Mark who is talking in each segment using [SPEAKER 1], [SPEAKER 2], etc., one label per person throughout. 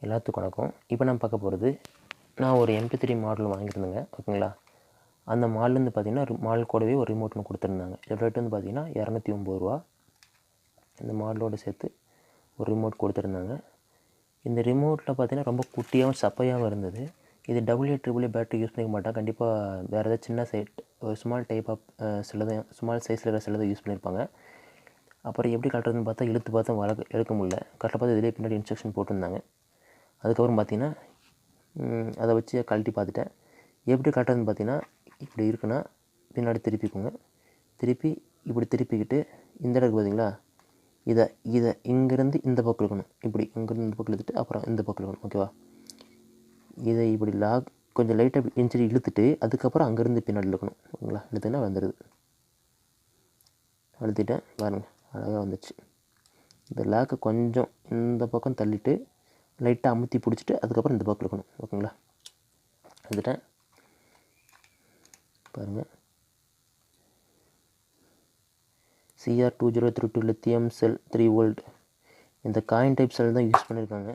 [SPEAKER 1] எல்லாத்துக்கும் வணக்கம். இப்போ நம்ம பார்க்க போகிறது, நான் ஒரு MP3 மாடல் வாங்கியிருந்தேங்க. ஓகேங்களா. அந்த மாடலேருந்து பார்த்தீங்கன்னா மாடல் கூடவே ஒரு ரிமோட் ஒன்று கொடுத்துருந்தாங்க. இதோட ரேட் வந்து பார்த்தீங்கன்னா ரூ. 209. இந்த மாடலோடு சேர்த்து ஒரு ரிமோட் கொடுத்துருந்தாங்க. இந்த ரிமோட்டில் பார்த்தீங்கன்னா ரொம்ப குட்டியாகவும் சப்பையாகவும் இருந்தது. இது AA பேட்டரி யூஸ் பண்ணிக்க மாட்டாங்க. கண்டிப்பாக வேறு ஏதாவது சின்ன ஒரு ஸ்மால் டைப் ஆஃப் ஸ்மால் சைஸில் இருக்கிற சிலதை யூஸ் பண்ணியிருப்பாங்க. அப்புறம் எப்படி கட்டுறதுன்னு பார்த்தா இழுத்து பார்த்தா எடுக்க முடியல. கரெக்டாக பார்த்து இதிலே பின்னாடி இன்ஸ்ட்ரக்ஷன் போட்டிருந்தாங்க. அதுக்கப்புறம் பார்த்தீங்கன்னா அதை வச்சு கழட்டி பார்த்துட்டேன். எப்படி கட்டுறதுன்னு பார்த்தீங்கன்னா, இப்படி இருக்குன்னா பின்னாடி திருப்பிக்கோங்க. இப்படி திருப்பிக்கிட்டு இந்த இடத்துக்கு பார்த்தீங்களா, இதை இங்கேருந்து இந்த பக்கம் இருக்கணும். இப்படி இங்கேருந்து இந்த பக்கம் இழுத்துட்டு அப்புறம் இந்த பக்கம் இருக்கணும். ஓகேவா. இதை இப்படி கொஞ்சம் லைட்டாக இன்ச்சடி இழுத்துட்டு அதுக்கப்புறம் அங்கேருந்து பின்னாடி இழுக்கணும். ஓகேங்களா. இழுத்துனா வந்துடுது. அழுத்திட்டேன் பாருங்கள், அழகாக வந்துச்சு. இந்த லாக்கை கொஞ்சம் இந்த பக்கம் தள்ளிட்டு லைட்டாக அமுத்தி பிடிச்சிட்டு அதுக்கப்புறம் இந்த பக்கம் இருக்கணும். ஓகேங்களா. வந்துட்டேன் பாருங்கள். CR2032 லித்தியம் செல் 3 வோல்ட். இந்த காயின் டைப் செல் தான் யூஸ் பண்ணியிருக்காங்க.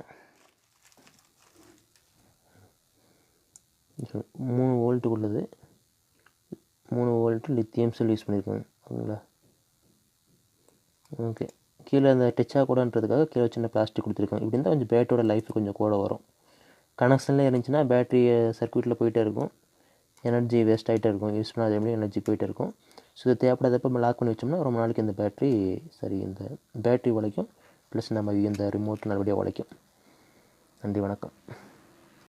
[SPEAKER 1] 3 வோல்ட்டு உள்ளது. 3 வோல்ட்டு லித்தியம் செல் யூஸ் பண்ணியிருக்காங்க. ஓகேங்களா. ஓகே. கீழே அந்த டச்சாக கூடன்றதுக்காக கீழே சின்ன பிளாஸ்டிக் கொடுத்துருக்காங்க. இப்படி இருந்தால் கொஞ்சம் பேட்டரியோட லைஃப் கொஞ்சம் கூட வரும். கனெக்ஷனில் இருந்துச்சுன்னா பேட்டரி சர்க்யூட்டில் போயிட்டே இருக்கும், எனர்ஜி வேஸ்ட் ஆகிட்டே இருக்கும். யூஸ் பண்ணால் அதே மாதிரி எனர்ஜி போயிட்டே இருக்கும். ஸோ இது தேவைப்படாதப்போ நம்ம லாக் பண்ணி வச்சோம்னா ரொம்ப நாளைக்கு இந்த பேட்டரி உழைக்கும். ப்ளஸ் நம்ம இந்த ரிமோட் நல்லபடியாக உழைக்கும். நன்றி, வணக்கம்.